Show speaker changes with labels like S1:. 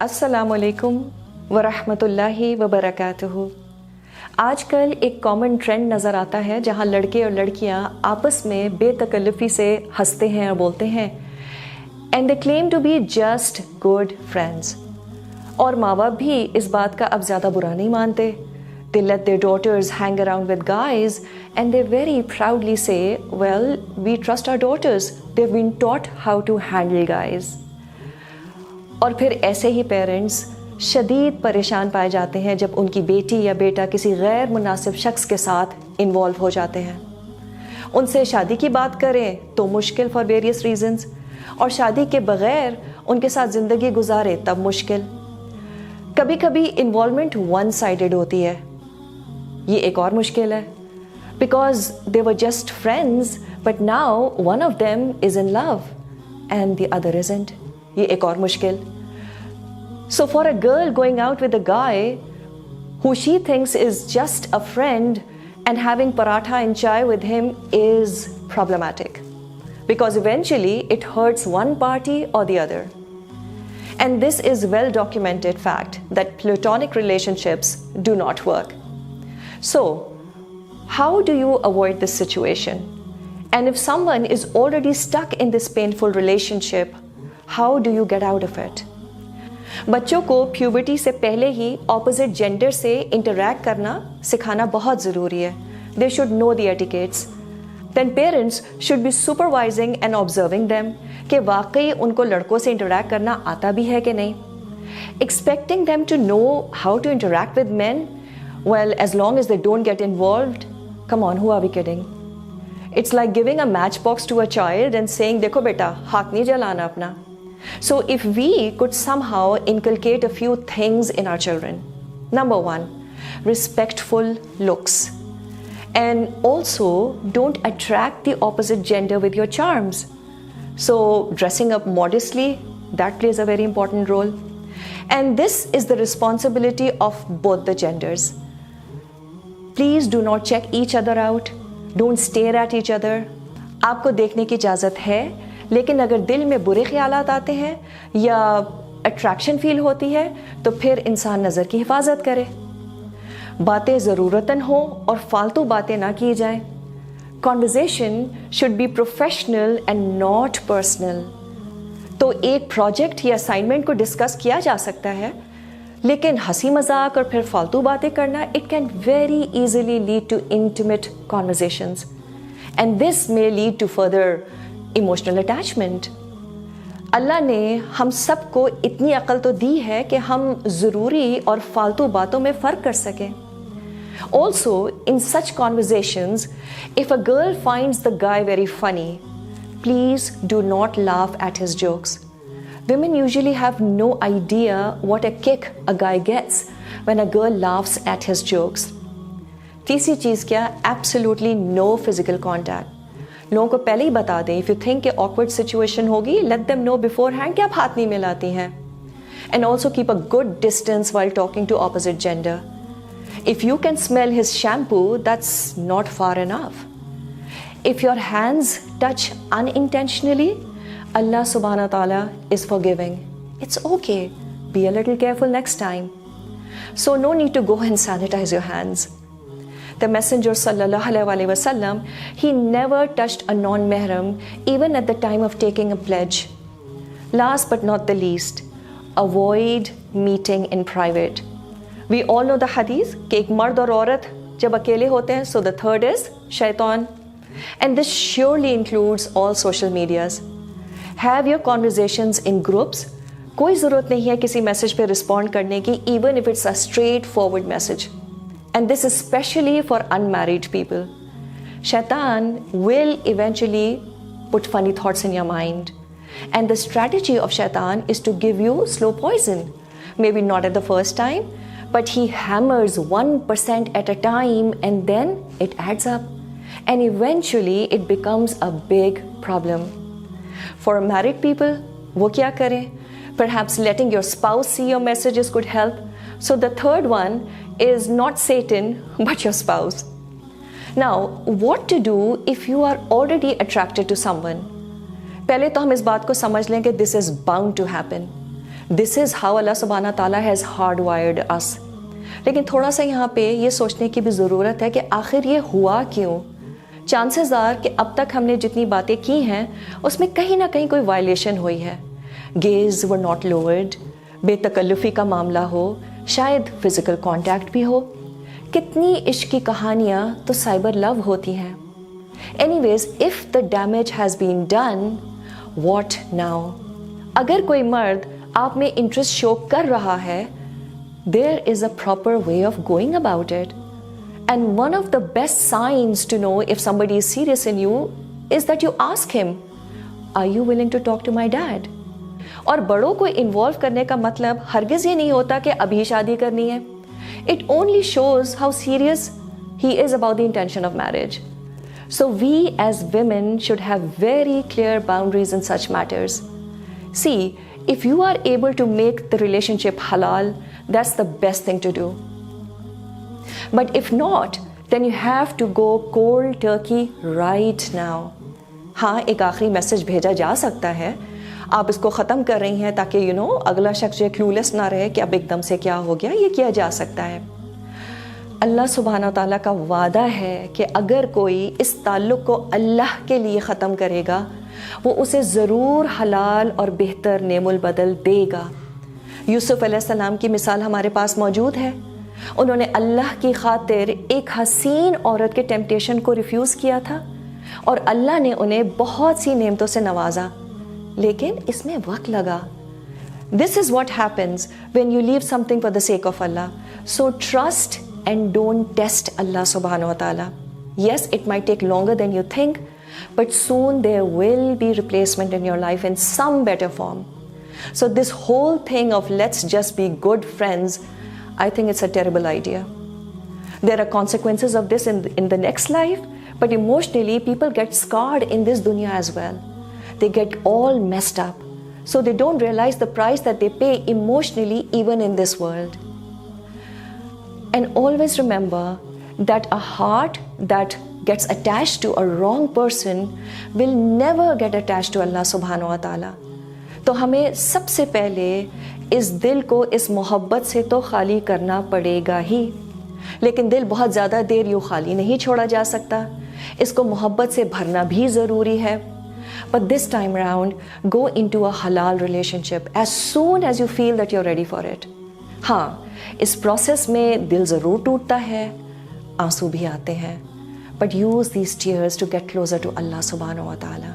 S1: अस्सलामुअलैकुम वरहमतुल्लाहि वबरकातुहू। आजकल एक कॉमन ट्रेंड नज़र आता है जहाँ लड़के और लड़कियाँ आपस में बेतकल्लुफ़ी से हंसते हैं और बोलते हैं and they claim to be just good friends. और माँ बाप भी इस बात का अब ज़्यादा बुरा नहीं मानते। They let their daughters hang around with guys and they very proudly say, well, we trust our daughters. They've been taught how to handle guys. और फिर ऐसे ही पेरेंट्स शदीद परेशान पाए जाते हैं जब उनकी बेटी या बेटा किसी गैर मुनासिब शख्स के साथ इन्वॉल्व हो जाते हैं। उनसे शादी की बात करें तो मुश्किल फॉर वेरियस रीजंस, और शादी के बगैर उनके साथ ज़िंदगी गुजारे तब मुश्किल। कभी कभी इन्वॉल्वमेंट वन साइडेड होती है, ये एक और मुश्किल है, because they were just friends but now one of them is in love and the other isn't, ये एक और मुश्किल। So for a girl going out with a guy who she thinks is just a friend and having paratha and chai with him is problematic, because eventually it hurts one party or the other. And this is well documented fact that platonic relationships do not work. So, how do you avoid this situation? And if someone is already stuck in this painful relationship, how do you get out of it? बच्चों को puberty से पहले ही opposite gender से interact करना सिखाना बहुत ज़रूरी है। They should know the etiquettes. Then parents should be supervising and observing them कि वाकई उनको लड़कों से इंटरैक्ट करना आता भी है कि नहीं। Expecting them to know how to interact with men, well, as long as they don't get involved, come on, who are we kidding? It's like giving a matchbox to a child and saying, देखो बेटा, हाथ नहीं जलाना अपना। So if we could somehow inculcate a few things in our children. Number one, respectful looks. And also, don't attract the opposite gender with your charms. So dressing up modestly, that plays a very important role. And this is the responsibility of both the genders. Please do not check each other out. Don't stare at each other. आपको देखने की इजाज़त है, लेकिन अगर दिल में बुरे ख्यालात आते हैं या अट्रैक्शन फील होती है तो फिर इंसान नज़र की हिफाजत करे। बातें ज़रूरतन हो और फालतू बातें ना की जाएं। Conversation should be professional and not personal. तो एक प्रोजेक्ट या असाइनमेंट को डिस्कस किया जा सकता है, लेकिन हंसी मजाक और फिर फालतू बातें करना, it can very easily lead to intimate conversations and this may lead to further emotional attachment. Allah ने हम सबको इतनी अक्ल तो दी है कि हम ज़रूरी और फालतू बातों में फ़र्क कर सकें। Also, in such conversations, if a girl finds the guy very funny, please do not laugh at his jokes. Women usually have no idea what a kick a guy gets when a girl laughs at his jokes. तीसरी चीज़ क्या? Absolutely no physical contact. लोगों को पहले ही बता दें, if you think कि awkward situation होगी, let them know beforehand कि आप हाथ नहीं मिलाती हैं। And also keep a good distance while talking to opposite gender. If you can smell his shampoo, that's not far enough. If your hands touch unintentionally, Allah Subhana Ta'ala is forgiving. It's okay, be a little careful next time. So no need to go and sanitize your hands. The Messenger sallallahu alaihi wasallam, he never touched a non-mahram even at the time of taking a pledge. Last but not the least, avoid meeting in private. We all know the hadith कि एक मर्द और औरत जब अकेले होते हैं, so the third is shaitan. And this surely includes all social medias. Have your conversations in groups. कोई ज़रूरत नहीं है किसी मैसेज पे रिस्पॉन्ड करने की, even if it's a straightforward message. And this is especially for unmarried people. Shaitan will eventually put funny thoughts in your mind. And the strategy of Shaitan is to give you slow poison. Maybe not at the first time, but he hammers 1% at a time and then it adds up. And eventually it becomes a big problem. For married people, wo kya kare? Perhaps letting your spouse see your messages could help. So the third one is not Satan, but your spouse. Now, what to do if you are already attracted to someone? पहले तो हम इस बात को समझ लें कि this is bound to happen. This is how Allah Subhana Ta'ala has hard wired अस। लेकिन थोड़ा सा यहाँ पे ये सोचने की भी ज़रूरत है कि आखिर ये हुआ क्यों। चांसेस आर कि अब तक हमने जितनी बातें की हैं उसमें कहीं ना कहीं कोई वायलेशन हुई है। गेज वर नॉट लोअर्ड, बेतकल्लुफ़ी का मामला हो, शायद फिज़िकल कांटेक्ट भी हो। कितनी इश्क की कहानियाँ तो साइबर लव होती हैं। Anyways, if the damage has been done, what now? अगर कोई मर्द आप में इंटरेस्ट शो कर रहा है, there is a proper way of going about it. And one of the best signs to know if somebody is serious in you is that you ask him, are you willing to talk to my dad? और बड़ों को involve करने का मतलब हरगिज़ ये नहीं होता कि अभी शादी करनी है. It only shows how serious he is about the intention of marriage. So we as women should have very clear boundaries in such matters. See, if you are able to make the relationship halal, that's the best thing to do. But if not, then you have to go cold turkey right now. हाँ, एक आखिरी message भेजा जा सकता है. आप इसको ख़त्म कर रही हैं ताकि अगला शख्स जो क्लूलेस ना रहे कि अब एकदम से क्या हो गया. ये किया जा सकता है. अल्लाह सुब्हाना ताला का वादा है कि अगर कोई इस ताल्लुक़ को अल्लाह के लिए ख़त्म करेगा, वो उसे ज़रूर हलाल और बेहतर नेमुल बदल देगा. यूसुफ अलैहिस्सलाम की मिसाल हमारे पास मौजूद है. उन्होंने अल्लाह की खातिर एक हसीन औरत के टेम्पटेशन को रिफ्यूज़ किया था और अल्लाह ने उन्हें बहुत सी नेमतों से नवाजा, लेकिन इसमें वक्त लगा. This is what happens when you leave something for the sake of Allah. So trust and don't test Allah subhanahu wa ta'ala. Yes, it might take longer than you think, but soon there will be replacement in your life in some better form. So this whole thing of let's just be good friends, I think it's a terrible idea. There are consequences of this in the next life, but emotionally people get scarred in this dunya as well. They get all messed up, so they don't realize the price that they pay emotionally even in this world. And always remember that a heart that gets attached to a wrong person will never get attached to Allah subhanahu wa ta'ala. तो हमें सबसे पहले इस दिल को इस मोहब्बत से तो खाली करना पड़ेगा ही. लेकिन दिल बहुत ज़्यादा देर यूँ खाली नहीं छोड़ा जा सकता. इसको मोहब्बत से भरना भी ज़रूरी है. But this time around, go into a halal relationship as soon as you feel that you're ready for it. हाँ, इस प्रोसेस में दिल ज़रूर टूटता है, आंसू भी आते हैं, but use these tears to get closer to Allah subhanahu wa ta'ala.